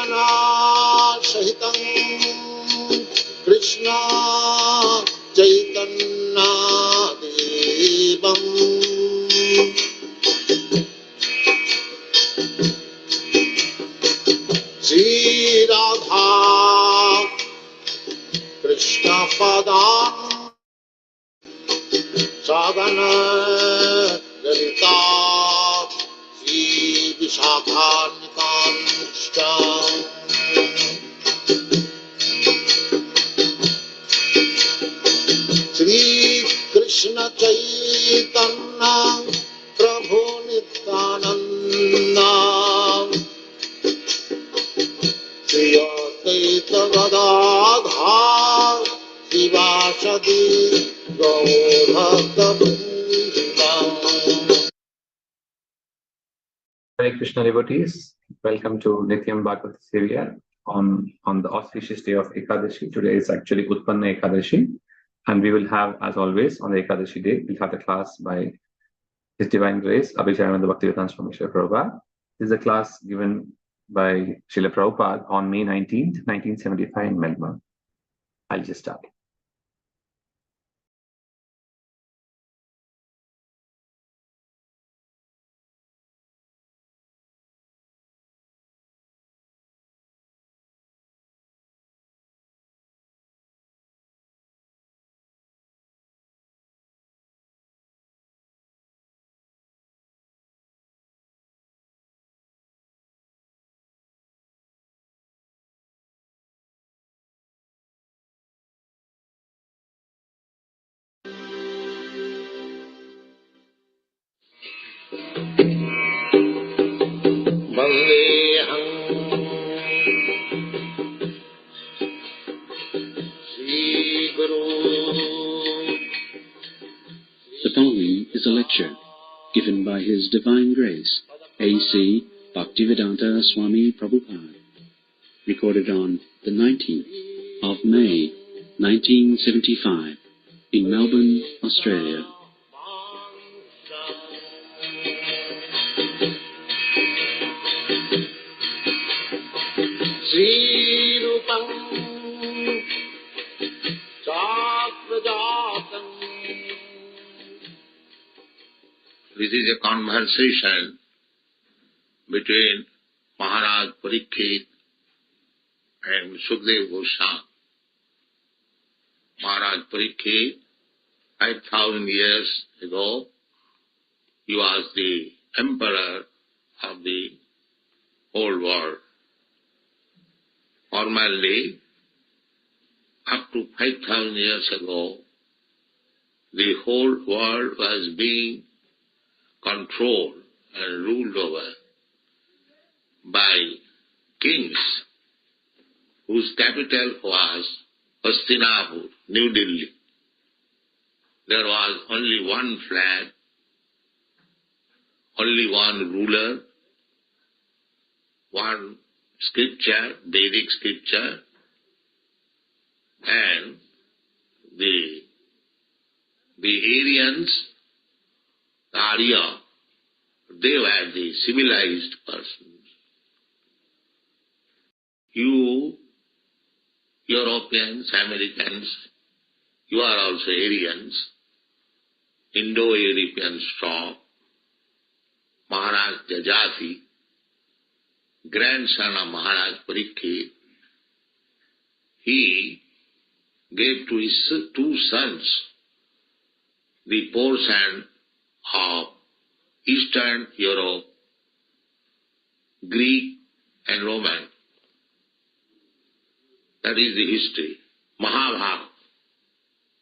Sahitam Krishna Chaitanya Devam Sri Radha Krishna Padan Sadhana Lalita Sri Vishakhantanishta Sri Krishna Chaitanya Prabhu Nityananda Sri Advaita Gadadhar Sivasadi Gaur-Bhakta-Vrinda. Hare Krishna devotees, welcome to Nityam Bhagavata Sevaya on the auspicious day of Ekadashi. Today is actually Utpanna Ekadashi, and we will have, as always, on the Ekadashi day, we'll have the class by His Divine Grace, Abhicharananda Bhaktivedanta Swami Srila Prabhupada. This is a class given by Srila Prabhupada on May 19th, 1975 in Melbourne. I'll just start. Vandeham Shri Guru. The following is a lecture given by His Divine Grace, A.C. Bhaktivedanta Swami Prabupada, recorded on the 19th of May, 1975, in Melbourne, Australia. Sri Rupam Chakrajatam. This is a conversation between Maharaj Parikshit and Sukdev Goswami. Maharaj Parikshit, 5,000 years ago, he was the emperor of the whole world. Formerly, up to 5,000 years ago, the whole world was being controlled and ruled over by kings whose capital was Hastinapur, New Delhi. There was only one flag, only one ruler, one scripture, Vedic scripture, and the Aryans, the Arya, they were the civilized persons. You, Europeans, Americans, you are also Aryans, Indo-European stock, Maharaj Jajati, grandson of Maharaj Parikshit, he gave to his two sons the portion of Eastern Europe, Greek and Roman. That is the history. Mahabharata.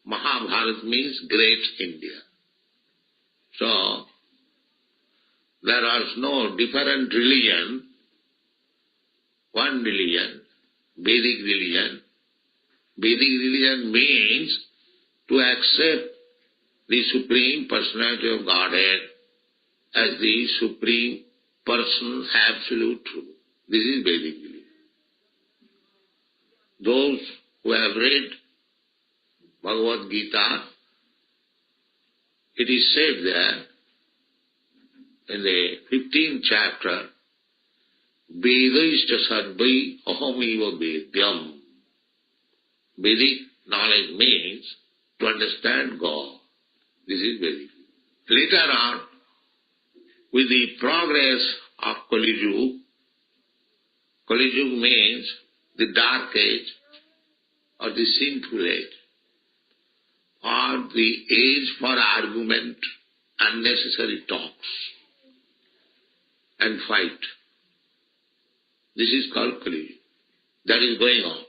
Mahabharata means Great India. So, there was no different religion, one religion, Vedic religion. Vedic religion means to accept the Supreme Personality of Godhead as the Supreme Person, Absolute Truth. This is Vedic religion. Those who have read Bhagavad Gita, it is said there in the 15th chapter, Vedaishta sarvai ahamiva vedyam. Vedic knowledge means to understand God. This is Vedic. Later on, with the progress of Kali Yuga, Kali Yuga means the dark age or the sinful age, or the age for argument, unnecessary talks and fight. This is called Kali Yuga. That is going on.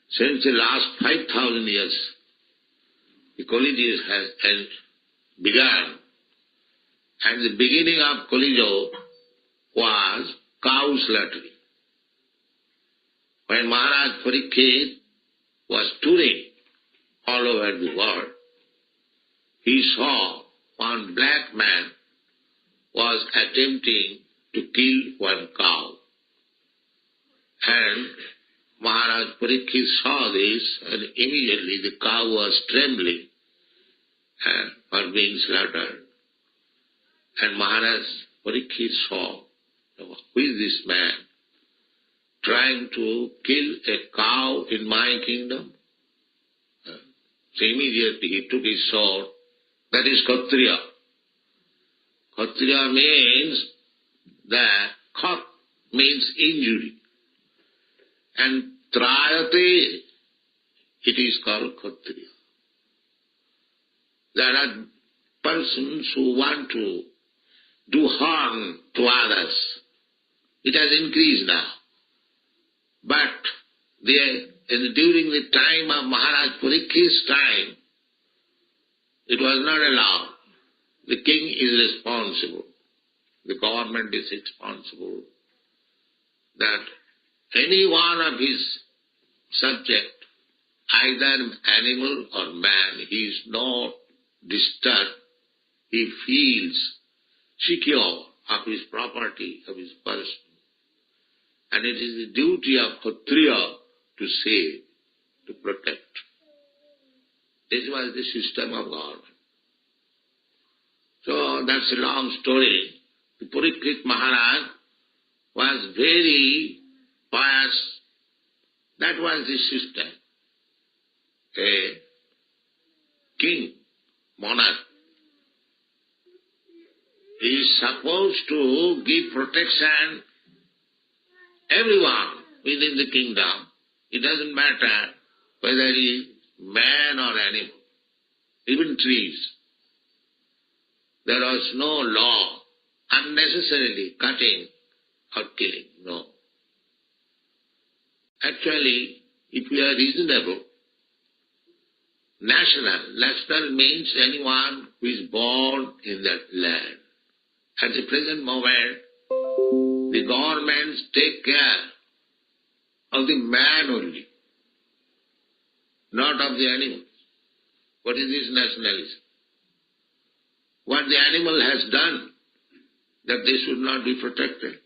Since the last 5,000 years, the Kali Yuga has begun, and the beginning of Kali Yuga was cow slaughtering. When Maharaj Parikshit was touring all over the world, he saw one black man was attempting to kill one cow. And Maharaj Parikshit saw this, and immediately the cow was trembling and for being slaughtered. And Maharaj Parikshit saw, who is this man trying to kill a cow in my kingdom? So immediately he took his sword. That is Kshatriya. Kshatriya means that Khat means injury. And Trayate, it is called Kshatriya. There are persons who want to do harm to others. It has increased now. But during the time of Maharaj Parikshit's time, it was not allowed. The king is responsible. The government is responsible that any one of his subject, either animal or man, he is not disturbed. He feels secure of his property, of his person. And it is the duty of Kshatriya to save, to protect. This was the system of government. So that's a long story. The Parikshit Maharaj was very pious. That was the system. A king, monarch, is supposed to give protection everyone within the kingdom. It doesn't matter whether he is man or animal, even trees. There was no law unnecessarily cutting or killing, no. Actually, if we are reasonable, national means anyone who is born in that land. At the present moment, the governments take care of the man only, not of the animals. What is this nationalism? What the animal has done, that they should not be protected.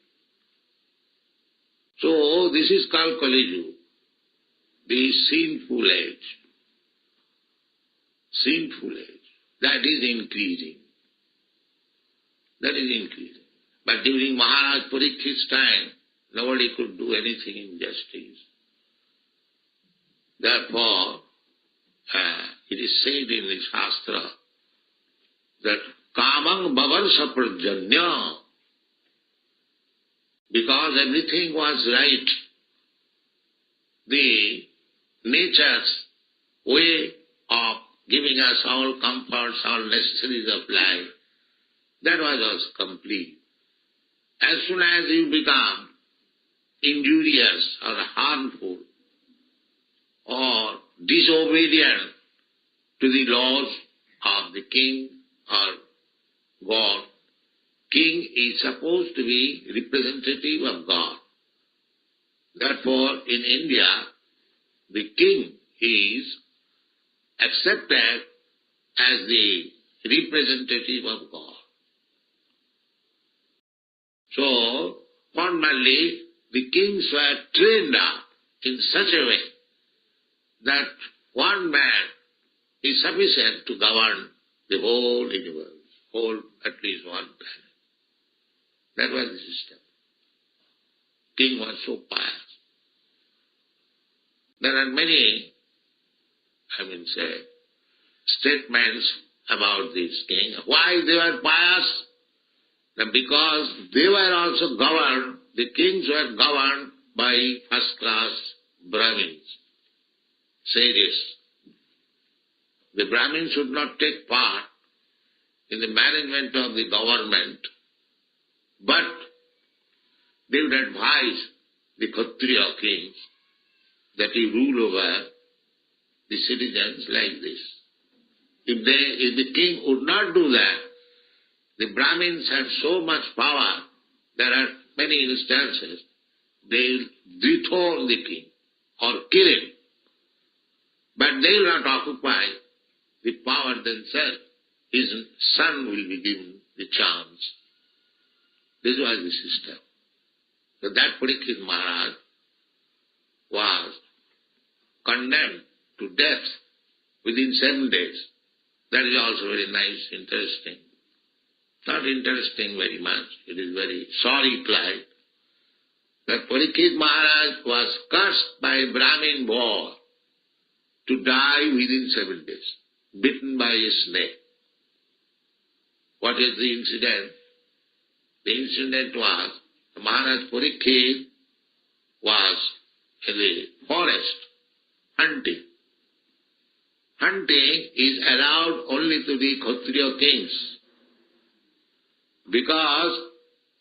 So this is called Kali Yuga, the sinful age. Sinful age. That is increasing. That is increasing. But during Maharaj Parikshit's time, nobody could do anything in justice. Therefore, it is said in the Shastra that Kamang Bhavarsa Prajanya, because everything was right, the nature's way of giving us all comforts, all necessaries of life, that was also complete. As soon as you become injurious or harmful or disobedient to the laws of the king or God, king is supposed to be representative of God. Therefore, in India, the king is accepted as the representative of God. So, formerly, the kings were trained up in such a way that one man is sufficient to govern the whole universe, at least one planet. That was the system. king was so pious. There are many, statements about this king. Why they were pious? Because they were also governed, the kings were governed by first-class Brahmins, sages. The Brahmins should not take part in the management of the government, but they would advise the Kshatriya kings that he rule over the citizens like this. If the king would not do that, the Brahmins have so much power, there are many instances, they will dethrone the king or kill him. But they will not occupy the power themselves. His son will be given the chance. This was the system. So that Parikshit Maharaj was condemned to death within 7 days. That is also very nice, interesting. Not interesting very much. It is very sorry plight. That Parikshit Maharaj was cursed by a Brahmin boy to die within 7 days, bitten by a snake. What is the incident? The incident was Maharaj Parikshit was in the forest hunting. Hunting is allowed only to the Kshatriya kings because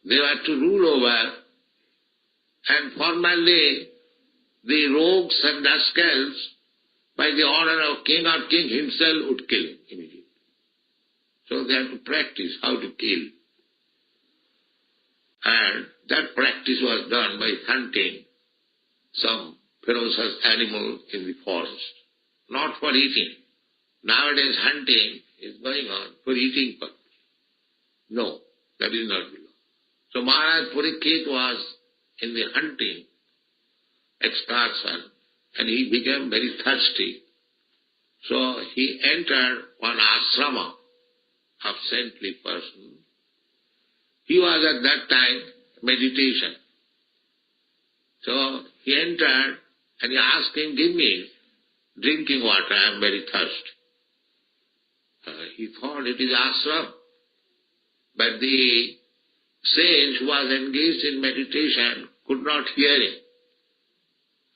they were to rule over, and formerly the rogues and rascals, by the order of king or king himself, would kill him immediately. So they have to practice how to kill. And that practice was done by hunting some ferocious animal in the forest, not for eating. Nowadays hunting is going on for eating purpose. No, that is not the law. So Maharaj Parikshit was in the hunting excursion and he became very thirsty. So he entered one ashrama of saintly person. He was at that time meditation. So he entered and he asked him, give me drinking water, I am very thirsty. He thought it is ashram. But the sage who was engaged in meditation could not hear him.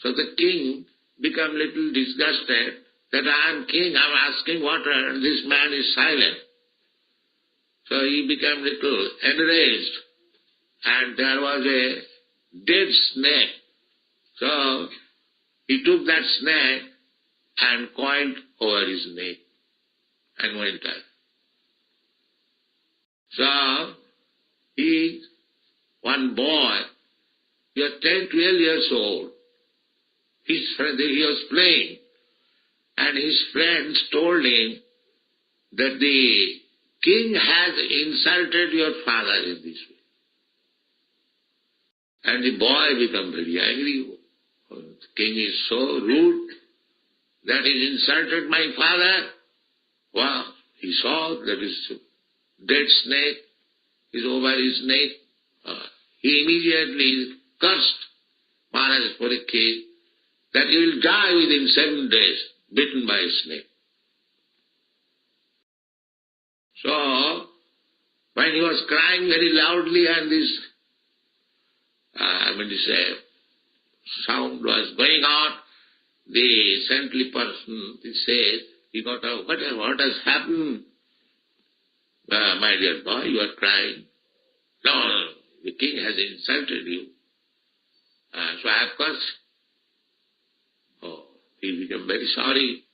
So the king became little disgusted that I am king, I am asking water and this man is silent. So he became little enraged and there was a dead snake. So he took that snake and coiled over his neck and went out. So one boy, he was 10, 12 years old. He was playing and his friends told him that the king has insulted your father in this way. And the boy became very angry. The king is so rude that he insulted my father. Wow, he saw that his dead snake is over his neck. He immediately cursed Maharaj Parikshit that he will die within 7 days, bitten by a snake. So, when he was crying very loudly and this, sound was going on, the saintly person, he said, he got up, what has happened? My dear boy, you are crying. No, the king has insulted you. So I have cursed. Oh, he became very sorry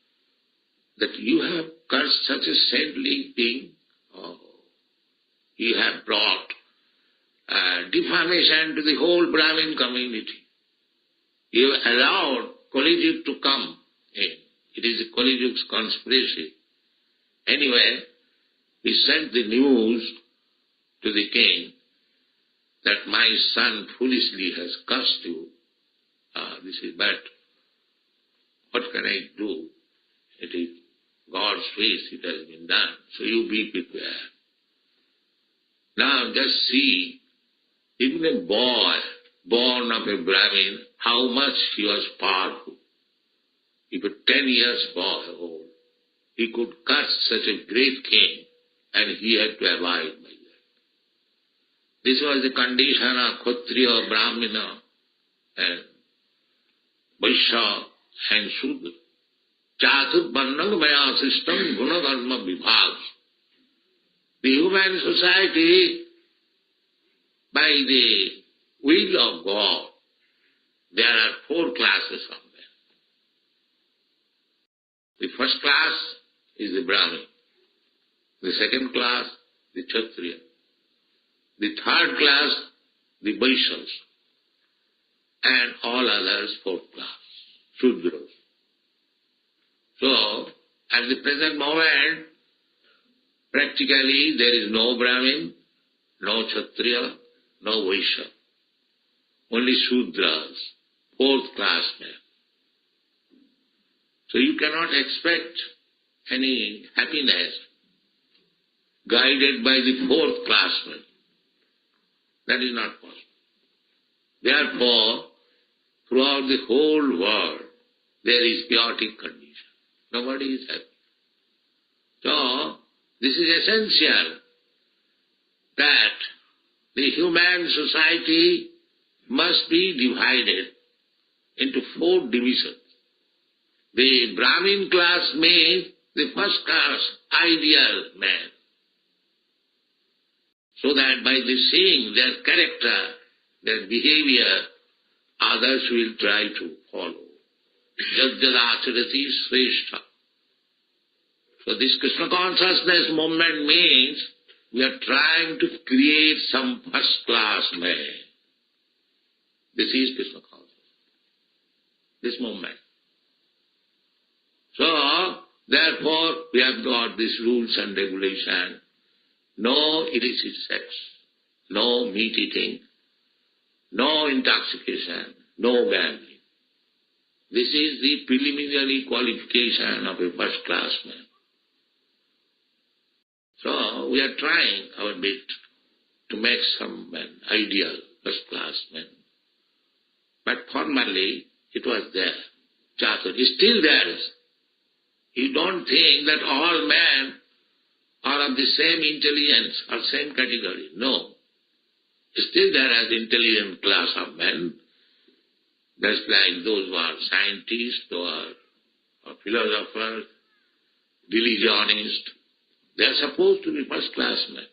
that you have cursed such a saintly king. Oh, you have brought defamation to the whole Brahmin community. You have allowed Kali Yuga to come in. It is a Kali Yuga's conspiracy. Anyway, he sent the news to the king that my son foolishly has cursed you. This is bad. What can I do? It is God's wish, it has been done. So you be prepared. Now just see, even a boy born of a Brahmin, how much he was powerful. If a 10 years boy old, he could curse such a great king, and he had to abide by that. This was the condition of Kshatriya, Brahmana, and Vaishya and Shudra. Chatur Varnang Maya system Guna Dharma Vibhag. The human society, by the will of God, there are 4 classes of men. The first class is the Brahmin. The second class, the Kshatriya. The third class, the Vaishyas. And all others, 4th class, Shudras. So, at the present moment, practically there is no Brahmin, no Kshatriya, no Vaishya. Only Shudras, 4th class men. So you cannot expect any happiness guided by the 4th class men. That is not possible. Therefore, throughout the whole world, there is chaotic condition. Nobody is happy. So, this is essential that the human society must be divided into 4 divisions. The Brahmin class means the first class ideal man, so that by the seeing their character, their behavior, others will try to follow. Jajjadacharati sreshta. So this Krishna consciousness movement means we are trying to create some first class man. This is Krishna consciousness, this movement. So, therefore, we have got these rules and regulations. No illicit sex, no meat eating, no intoxication, no gambling. This is the preliminary qualification of a first class man. So, we are trying our bit to make some men ideal first class men. But formally, it was there. Chatur is still there. You don't think that all men are of the same intelligence or same category. No. Still there is intelligent class of men, just like those who are scientists, those are philosophers, religionists. They are supposed to be first class men.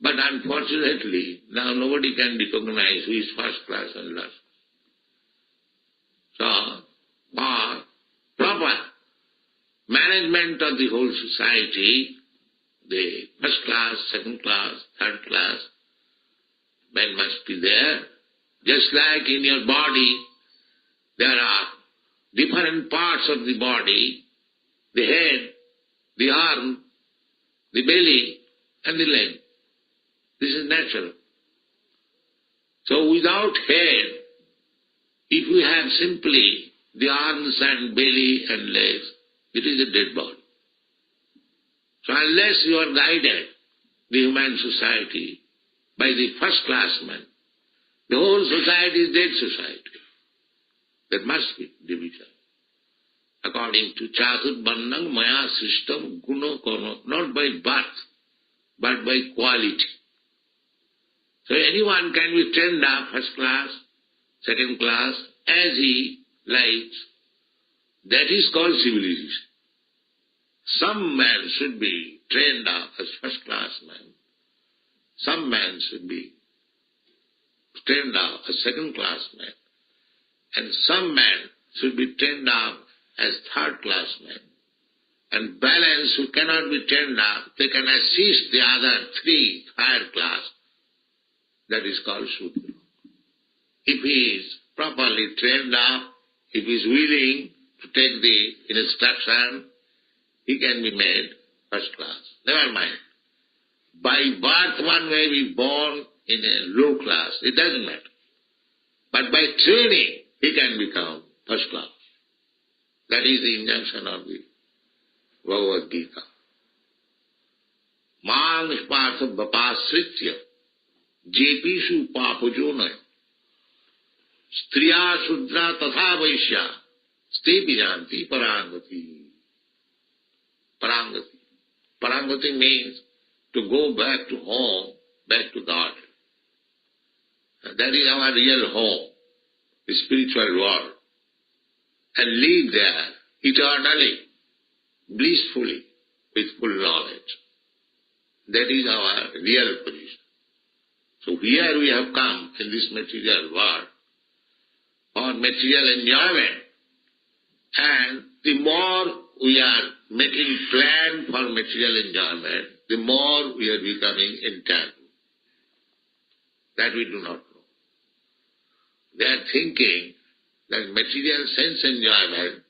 But unfortunately, now nobody can recognize who is first class and last class. So, for proper management of the whole society, the first class, second class, third class, men must be there. Just like in your body, there are different parts of the body, the head, the arm, the belly, and the leg. This is natural. So without head, if we have simply the arms and belly and legs, it is a dead body. So unless you are guided, the human society, by the first class man, the whole society is dead society. There must be division. According to Chatur Varnang Maya system, Guna Karma, not by birth, but by quality. So anyone can be trained up first class, second class, as he likes. That is called civilization. Some men should be trained up as first class men. Some men should be trained up as second class men. And some men should be trained up as third class men. And balance who cannot be trained up, they can assist the other 3 higher class. That is called Shudra. If he is properly trained up, if he is willing to take the instruction, he can be made first class. Never mind. By birth one may be born in a low class. It doesn't matter. But by training, he can become first class. That is the injunction of the Bhagavad Gita. Mang Partha Bapasritya Jepishu Papajona Striya Shudra Tatha Vaishya Ste Bijanti Parangati. Parangati. Parangati means to go back to home, back to God. That is our real home, the spiritual world. And live there eternally, blissfully, with full knowledge. That is our real position. So here we have come in this material world for material enjoyment. And the more we are making plan for material enjoyment, the more we are becoming entangled. That we do not know. They are thinking that material sense enjoyment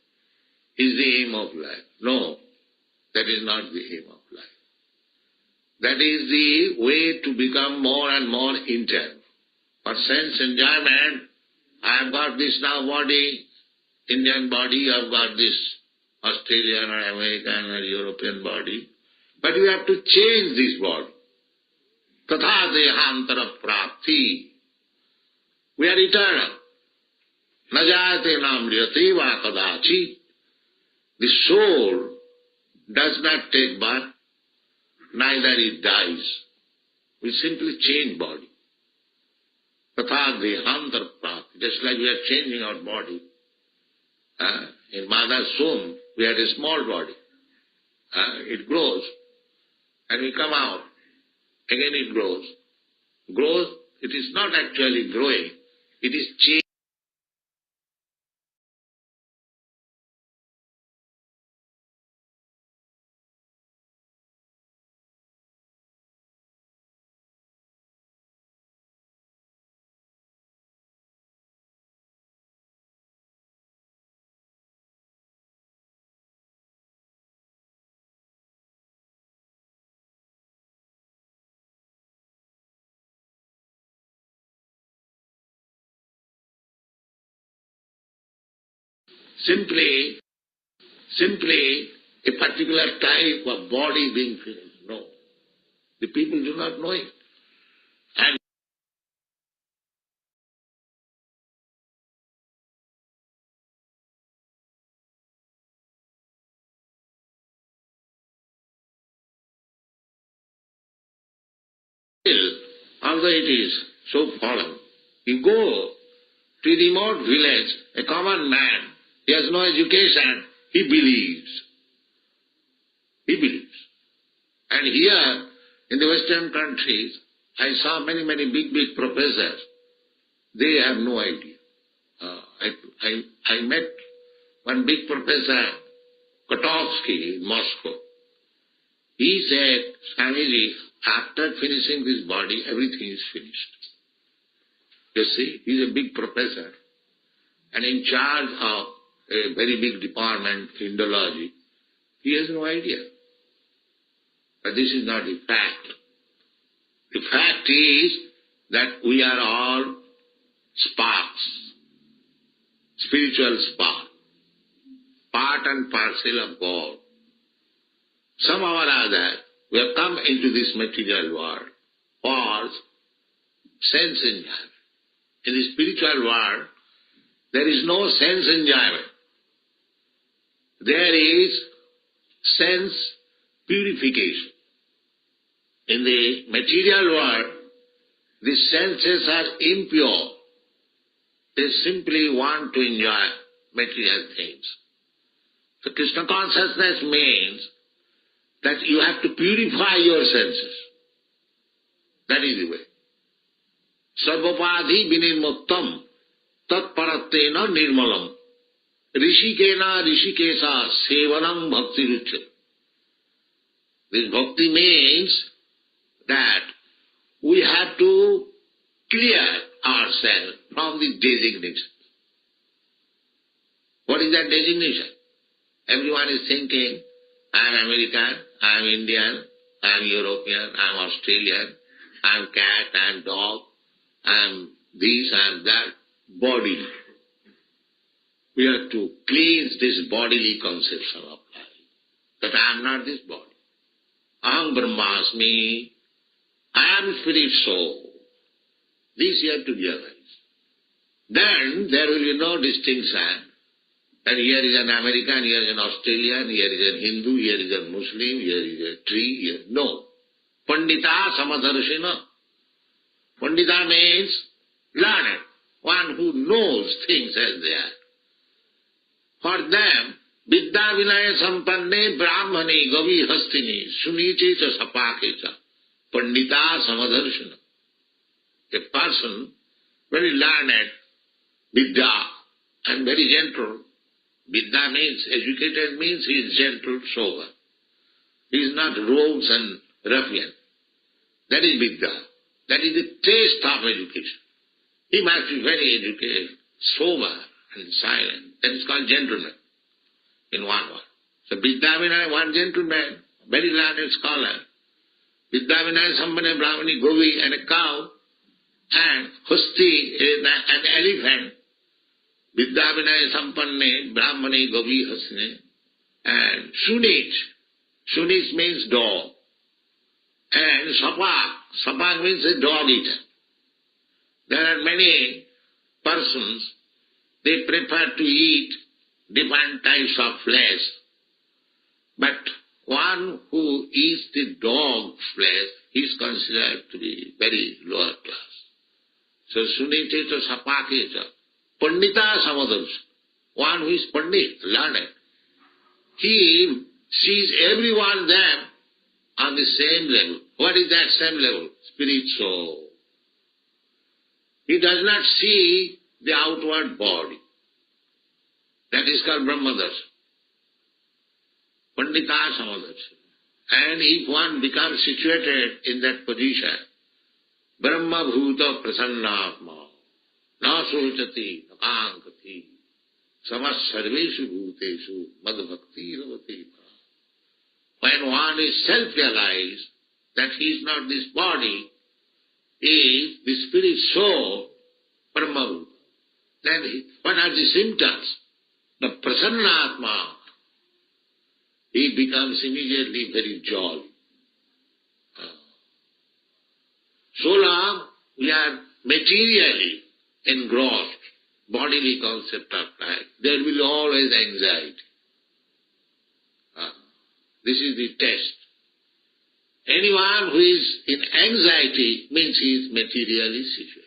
is the aim of life. No, that is not the aim of life. That is the way to become more and more entangled. For sense enjoyment, I have got this now body, Indian body, I have got this Australian or American or European body. But you have to change this body. Tatha dehantara prapti. We are eternal. Najayate namriyate va kadachi. The soul does not take birth, neither it dies. We simply change body. Tatha dehantara prapti. Just like we are changing our body. In mother's womb, we had a small body. It grows, and we come out. Again it grows. Grows, it is not actually growing. It is changing. Simply a particular type of body being finished. No. The people do not know it. And still, although it is so fallen, you go to a remote village, a common man, he has no education, he believes. He believes. And here, in the Western countries, I saw many big professors. They have no idea. I met one big professor, Kotovsky, in Moscow. He said, Swamiji, after finishing this body, everything is finished. You see, he is a big professor and in charge of a very big department, Indology. He has no idea. But this is not the fact. The fact is that we are all sparks, spiritual spark, part and parcel of God. Somehow or other, we have come into this material world for sense enjoyment. In the spiritual world, there is no sense enjoyment. There is sense purification. In the material world, the senses are impure. They simply want to enjoy material things. So Krishna consciousness means that you have to purify your senses. That is the way. Sarvapadhi vinirmuktam tat parattena nirmalam rishikena rishikesa sevanam bhakti ruchyate. This bhakti means that we have to clear ourselves from the designation. What is that designation? Everyone is thinking, I am American, I am Indian, I am European, I am Australian, I am cat, I am dog, I am this, I am that. Body. We have to cleanse this bodily conception of life. That I am not this body. Aham Brahmasmi. I am spirit soul. This you have to realize. then there will be no distinction. And here is an American, here is an Australian, here is a Hindu, here is a Muslim, here is a tree, here. No. Pandita Samadarshina. Pandita means learned, one who knows things as they are. For them, Vidya Vinaya Sampanne Brahmane Gavi Hastini Suniche cha Sapake cha Pandita Samadarshana. A person very learned, Vidya, and very gentle. Vidya means, educated means he is gentle, sober. He is not rogues and ruffian. That is Vidya. That is the taste of education. He must be very educated, sober and silent. That is called gentleman in one word. So Vidya Vinaya, one gentleman, very learned scholar. Vidya Vinaya Sampane Brahmani Govi and a cow, and Husti an elephant. Vidya Vinaya Sampanne Brahmane Govi Hasne, and Sunich. Sunich means dog. And Sapak. Sapak means a dog eater. There are many persons, they prefer to eat different types of flesh. But one who eats the dog flesh is considered to be very lower class. So Suniteta Sapaketa, Pandita Samadars, one who is Pandit, learned, he sees everyone there on the same level. What is that same level? Spirit soul. He does not see the outward body. That is called Brahmadarsha. Pandita Samadarsha. And if one becomes situated in that position, Brahma Bhuta Prasannatma, Na Sochati, Nakankati, Samas Sarveshu Bhuteshu, Madhbhakti Ravati. When one is self-realized that he is not this body, he is the spirit soul, Brahma Bhuta, then what are the symptoms? The Prasannatma, he becomes immediately very jolly. So long we are materially engrossed, bodily concept of life, there will always anxiety. This is the test. Anyone who is in anxiety means he is materially situated.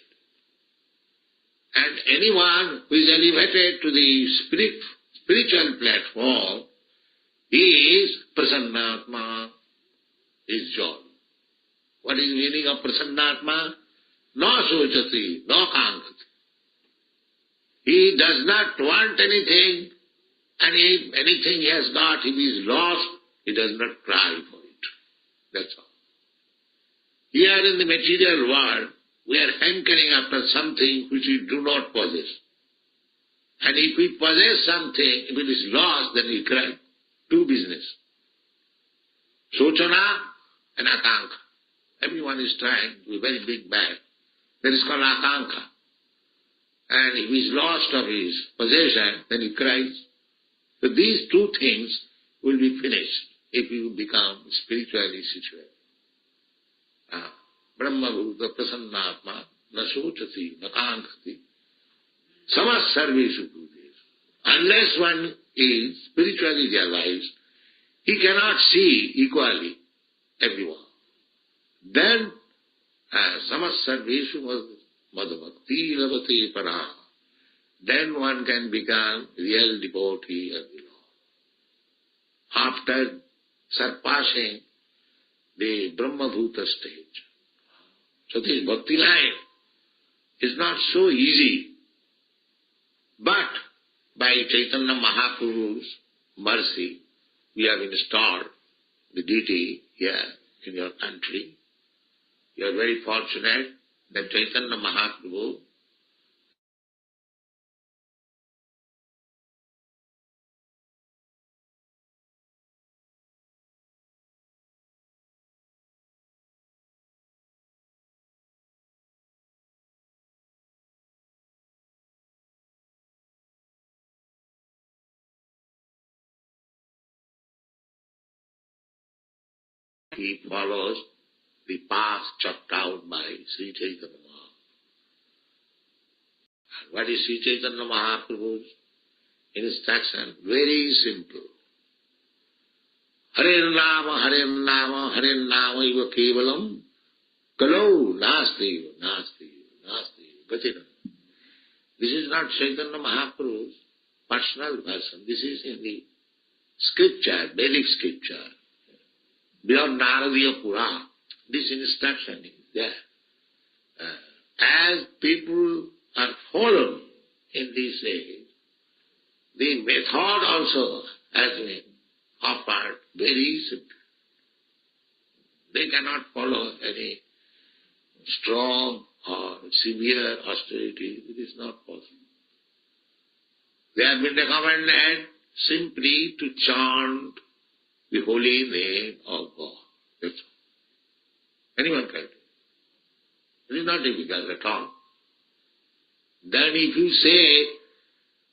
And anyone who is elevated to the spiritual platform, he is Prasannatma, is joy. What is the meaning of Prasannatma? No sochati, no kankati. He does not want anything, and if anything he has got, if he is lost, he does not cry for it. That's all. Here in the material world, we are hankering after something which we do not possess. And if we possess something, if it is lost, then we cry. Two business. Sochana and akanka. Everyone is trying to be very big bad. That is called akanka. And if he is lost of his possession, then he cries. So these two things will be finished if you become spiritually situated. Brahma Bhuta Prasannatma na sochati na kankati samas sarveshu bhuteshu. Unless one is spiritually realized, he cannot see equally everyone. Then samas sarveshu madhbhakti lavate para. Then one can become real devotee of the Lord. After surpassing the Brahma Bhuta stage. So this bhakti life is not so easy. But by Chaitanya Mahaprabhu's mercy, we have installed the deity here in your country. You are very fortunate that Chaitanya Mahaprabhu he follows the path chalked out by Sri Chaitanya Mahaprabhu. What is Sri Chaitanya Mahaprabhu's instruction? Very simple. Hare Nama, iva kevalam, kalau nasti, gachina. This is not Chaitanya Mahaprabhu's personal version. This is in the scripture, Vedic scripture. Beyond Naradiya Purana, this instruction is there. As people are following in this age, the method also has been offered very simple. They cannot follow any strong or severe austerity. It is not possible. They have been recommended simply to chant the holy name of God. That's all. Anyone can do it. It is not difficult at all. Then if you say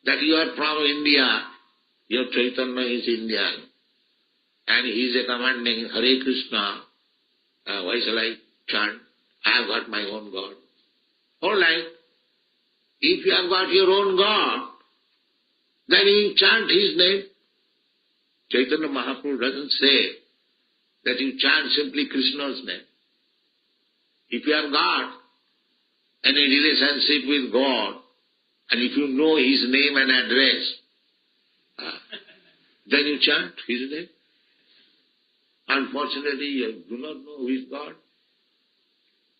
that you are from India, your Chaitanya is Indian, and he is recommending Hare Krishna, why shall I chant? I have got my own God. All right. If you have got your own God, then you chant his name. Chaitanya Mahaprabhu doesn't say that you chant simply Krishna's name. If you have got any relationship with God, and if you know his name and address, then you chant his name. Unfortunately, you do not know who is God.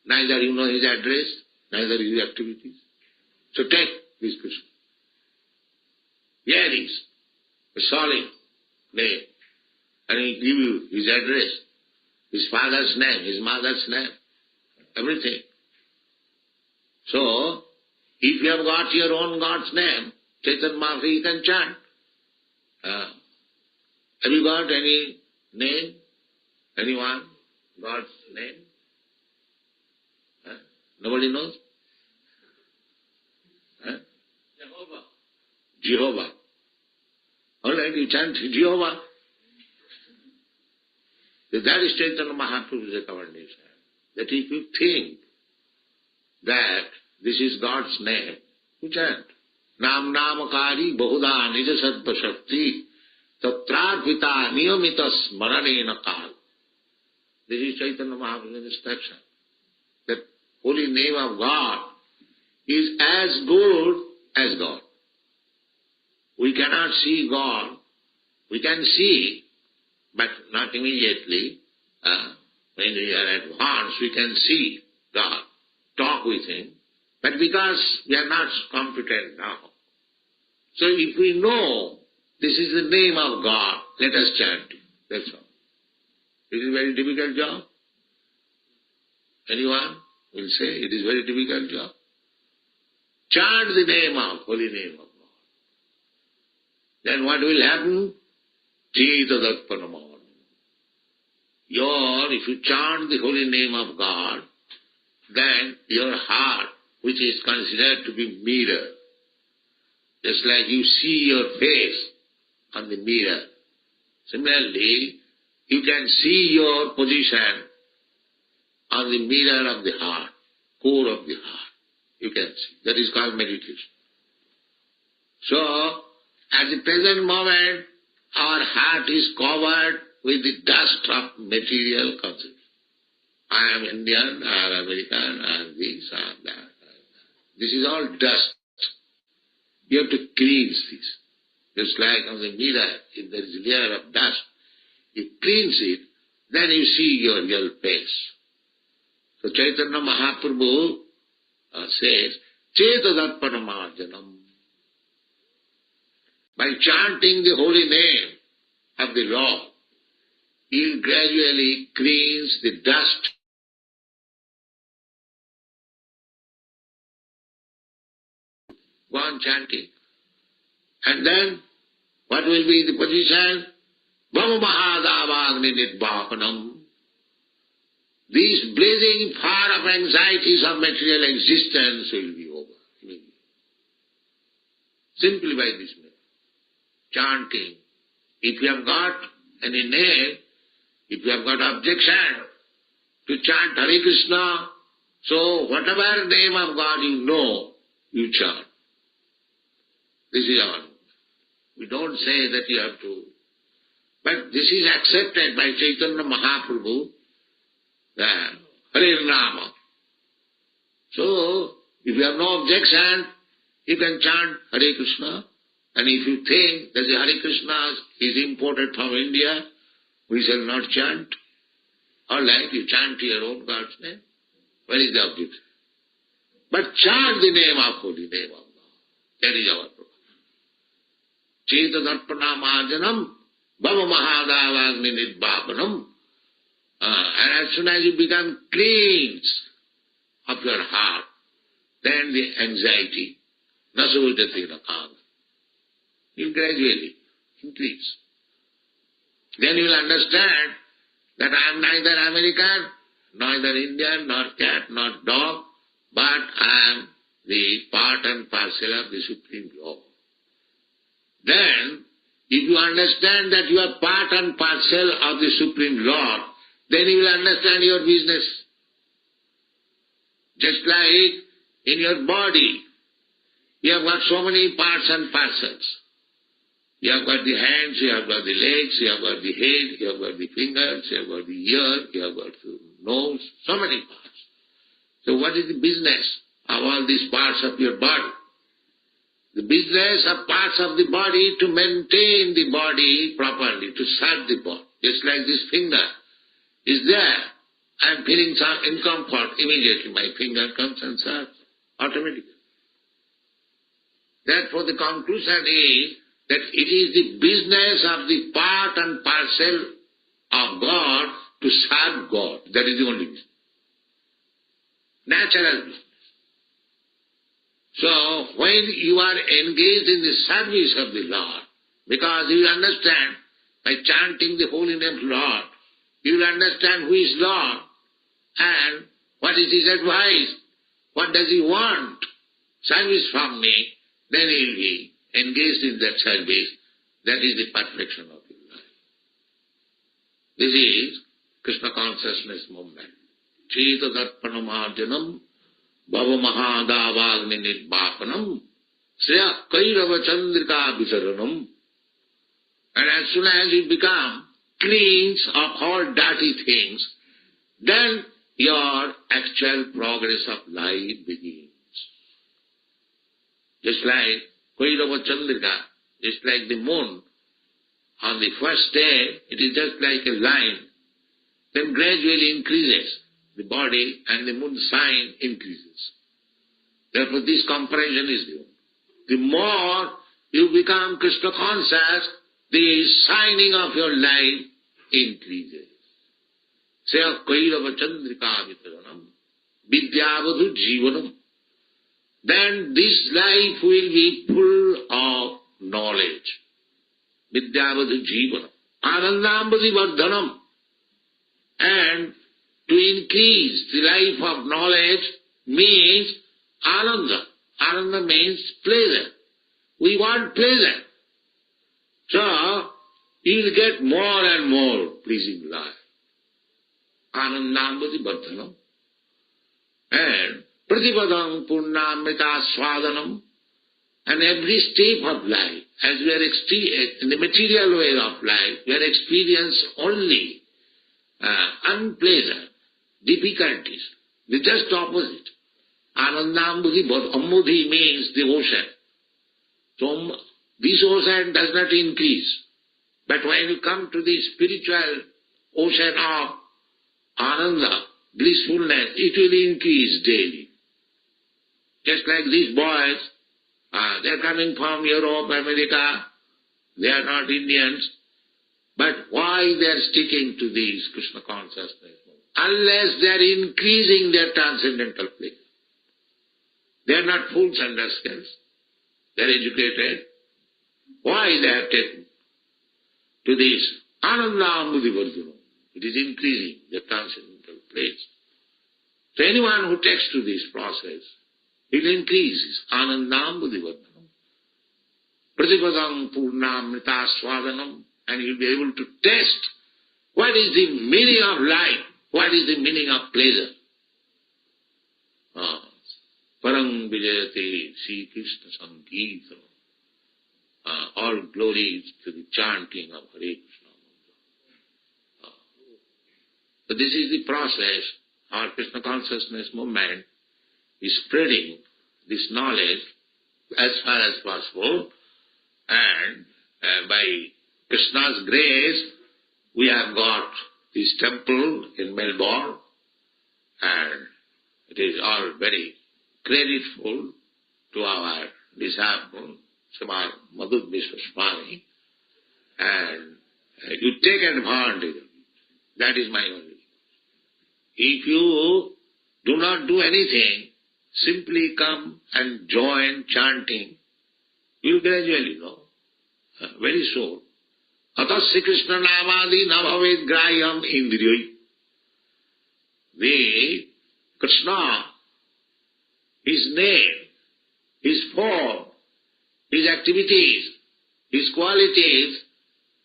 Neither you know his address, neither his activities. So take this Krishna. Here is a solid name. And he give you his address, his father's name, his mother's name, everything. So, if you have got your own God's name, Chaitanya Mahaprabhu, you can chant. Have you got any name? Anyone? God's name? Nobody knows? Jehovah. All right, you chant Jehovah. That is Chaitanya Mahaprabhu's recommendation. That if you think that this is God's name, you chant. Nam namakari bahuda nija sattva shakti tatrarpita niyamitas maranena kal. This is Chaitanya Mahaprabhu's instruction. That holy name of God is as good as God. We cannot see God. We can see, but not immediately. When we are advanced, we can see God, talk with Him. But because we are not competent now. So if we know this is the name of God, let us chant it. That's all. It is a very difficult job. Anyone will say it is a very difficult job. Chant the name of, holy name of God. Then what will happen? Chetadatpanamad. If you chant the holy name of God, then your heart, which is considered to be mirror, just like you see your face on the mirror, similarly, you can see your position on the mirror of the heart, core of the heart. You can see. That is called meditation. So, at the present moment, our heart is covered with the dust of material concepts. I am Indian, I am American, I am this, I am that. This is all dust. You have to cleanse this. Just like on the mirror, if there is a layer of dust, you cleanse it, then you see your real face. So Chaitanya Mahaprabhu says, Chetadatpanamarjanam. By chanting the holy name of the Lord, he will gradually cleanse the dust go on chanting. And then, what will be the position? Brahma Mahadavagni Nidvapanam. These blazing fire of anxieties of material existence will be over. Simply by this method. Chanting. If you have got any name, if you have got objection to chant Hare Krishna, so whatever name of God you know, you chant. This is our movement. We don't say that you have to. But this is accepted by Chaitanya Mahaprabhu, Hare Rama. So, if you have no objection, you can chant Hare Krishna. And if you think that the Hare Krishna is imported from India, we shall not chant. All right, you chant your own God's name. Where is the objection? But chant the name of holy name of God. That is our program. Chetadarpanamarjanam Bhava Mahadavagni Nidvapanam. And as soon as you become clean of your heart, then the anxiety, nasavajati rakanga, will gradually increase. Then you will understand that I am neither American, neither Indian, nor cat, nor dog, but I am the part and parcel of the Supreme Lord. Then, if you understand that you are part and parcel of the Supreme Lord, then you will understand your business. Just like in your body, you have got so many parts and parcels. You have got the hands, you have got the legs, you have got the head, you have got the fingers, you have got the ear, you have got the nose, so many parts. So what is the business of all these parts of your body? The business of parts of the body to maintain the body properly, to serve the body. Just like this finger is there. I am feeling some discomfort, immediately my finger comes and serves automatically. Therefore the conclusion is that it is the business of the part and parcel of God to serve God. That is the only business. Natural business. So, when you are engaged in the service of the Lord, because you will understand, by chanting the holy name of Lord, you will understand who is Lord and what is His advice, what does He want, service from me, then He will be engaged in that service. That is the perfection of His life. This is Krishna consciousness movement. Cheta darpanamarjanam Bhava Mahadavagni Nidvapanam Sriya Kairava Chandrika Visaranam. And as soon as you become clean of all dirty things, then your actual progress of life begins. Just like Kairava Chandrika, just like the moon, on the first day it is just like a line, then gradually increases. The body and the moon sign increases. Therefore this comparison is given. The more you become Krishna conscious, the shining of your life increases. Saya Kairava Chandrika Vitaranam Vidyavadhu Jivanam. Then this life will be full of knowledge. Vidyavadhu Jivanam. Anandambadi Vardhanam. And to increase the life of knowledge means ananda. Ananda means pleasure. We want pleasure. So, you will get more and more pleasing life. Anandambadi Bardhanam. And Pratipadam Purnamrita Swadanam. And every step of life, as we are in the material way of life, we are experiencing only unpleasant, difficulties. The just opposite. Anandambudhi, Ambudhi means the ocean. So this ocean does not increase. But when you come to the spiritual ocean of Ananda, blissfulness, it will increase daily. Just like these boys, they are coming from Europe, America, they are not Indians. But why they are sticking to these Krishna consciousness? Unless they are increasing their transcendental plane. They are not fools and rascals. They are educated. Why they are taken to this Anandambudhi Vardhanam? It is increasing their transcendental place. So anyone who takes to this process, it increases Anandambudhi Vardhanam. Pratipadam Purnamrita Swadanam. And you'll be able to test what is the meaning of life, what is the meaning of pleasure. Parang Vijayate Sri Krishna Sangeetam. all glories to the chanting of Hare Krishna. So this is the process. Our Krishna consciousness movement is spreading this knowledge as far as possible, and by Krishna's grace we have got this temple in Melbourne, and it is all very creditful to our disciple, Srimad Madhur Swami, and you take advantage of it. That is my only. If you do not do anything, simply come and join chanting, you will gradually know, very soon. Atasya Krishna namadi nabhavet grayam indriyai. The Krishna, his name, his form, his activities, his qualities,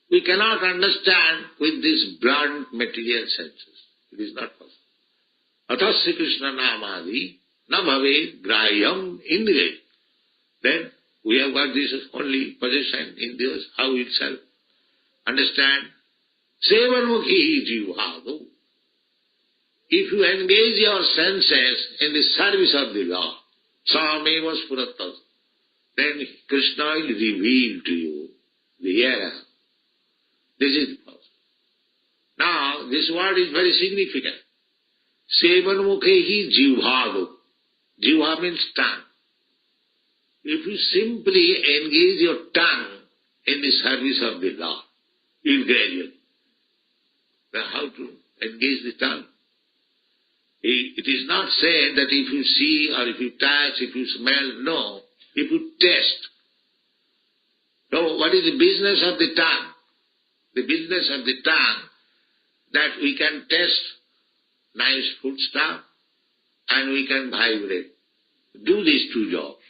we cannot understand with these blunt material senses. It is not possible. Atasya Krishna namadi nabhavet grayam indriyai. Then we have got this only possession in this, how it shall understand. Sevanmukhi jivhadu. If you engage your senses in the service of the Lord, sameva spuratas, then Krishna will reveal to you the hereafter. This is the process. Now, this word is very significant. Sevanmukhi jivhadu. Jivha means tongue. If you simply engage your tongue in the service of the Lord, you will gradually. Now how to engage the tongue? It is not said that if you see or if you touch, if you smell, no. If you taste. So what is the business of the tongue? The business of the tongue, that we can taste nice food stuff and we can vibrate. Do these two jobs.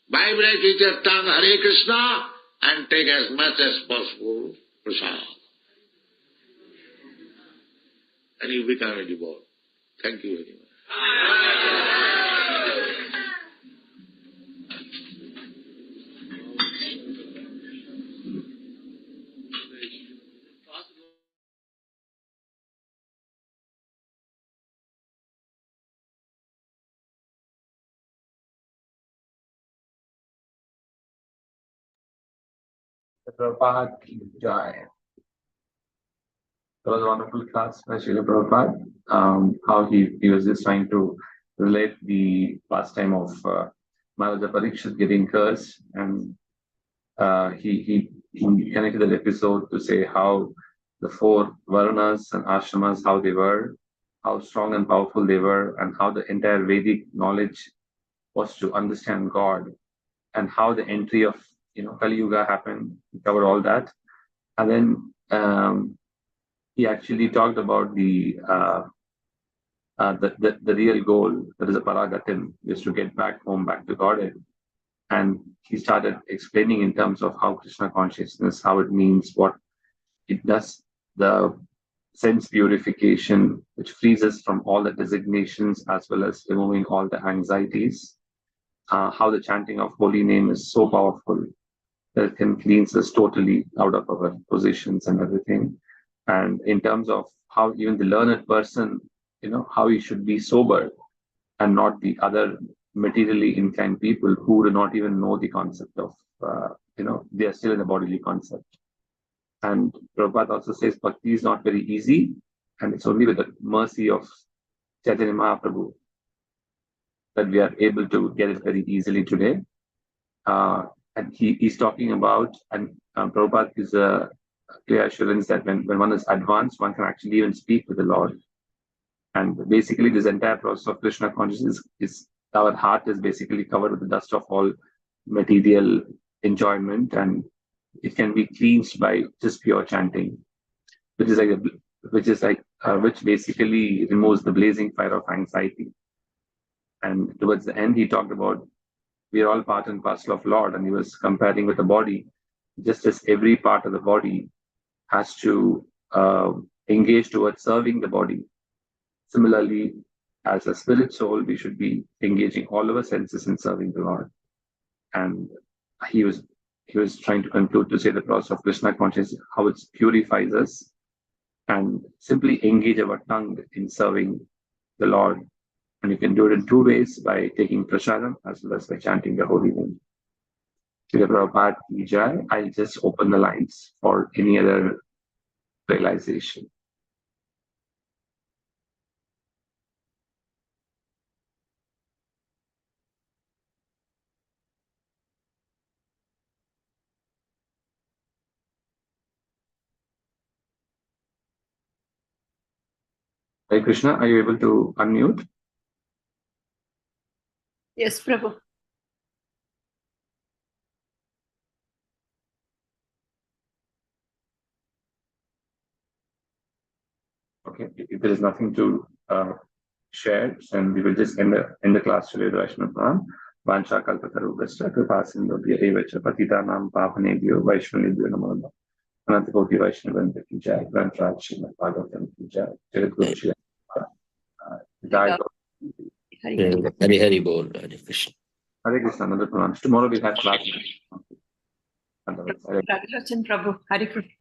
Vibrate with your tongue Hare Krishna and take as much as possible prasad. And you become a devotee. Thank you very much. Prabhupada ki jai. That was a wonderful class by Srila Prabhupada. How he was just trying to relate the pastime of Maharaja Parikshit getting cursed, and he connected that episode to say how the four Varnas and Ashramas, how they were, how strong and powerful they were, and how the entire Vedic knowledge was to understand God, and how the entry of Kali Yuga happened. He covered all that, and then he actually talked about the real goal, that is a paragatim, is to get back home, back to Godhead. And he started explaining in terms of how Krishna consciousness, how it means, what it does, the sense purification, which frees us from all the designations as well as removing all the anxieties, how the chanting of holy name is so powerful that it can cleanse us totally out of our positions and everything. And in terms of how even the learned person, how he should be sober and not the other materially inclined people who do not even know the concept of, they are still in the bodily concept. And Prabhupada also says bhakti is not very easy, and it's only with the mercy of Chaitanya Mahaprabhu that we are able to get it very easily today. And he's talking about, and Prabhupada is a clear assurance that when one is advanced, one can actually even speak with the Lord. And basically this entire process of Krishna consciousness is our heart is basically covered with the dust of all material enjoyment, and it can be cleansed by just pure chanting, which basically removes the blazing fire of anxiety. And towards the end, he talked about we are all part and parcel of Lord, and he was comparing with the body, just as every part of the body has to engage towards serving the body. Similarly, as a spirit soul, we should be engaging all of our senses in serving the Lord. And he was he was trying to conclude to say the process of Krishna consciousness, how it purifies us, and simply engage our tongue in serving the Lord. And you can do it in two ways, by taking prasadam as well as by chanting the holy name. Srila Prabhupada ki jai. I'll just open the lines for any other realization. Hare Krishna, are you able to unmute? Yes, Prabhu. Okay, if there is nothing to share, then we will just end the class today. Vaishnava Pranam. Vancha kalpatarubhascha kripasindhobhya evacha patitanam pavanebhyo vaishnavebhyo namo namaha. Anantakoti Vaishnavanta ki jai. Grantraj Srimad Bhagavatam ki jai. Jagadguru Shri Jai. Hari Hari Bol. Hare Krishna. Hare Krishna. Another pranam. Tomorrow we have class. Raghulocan Prabhu. Hare Krishna.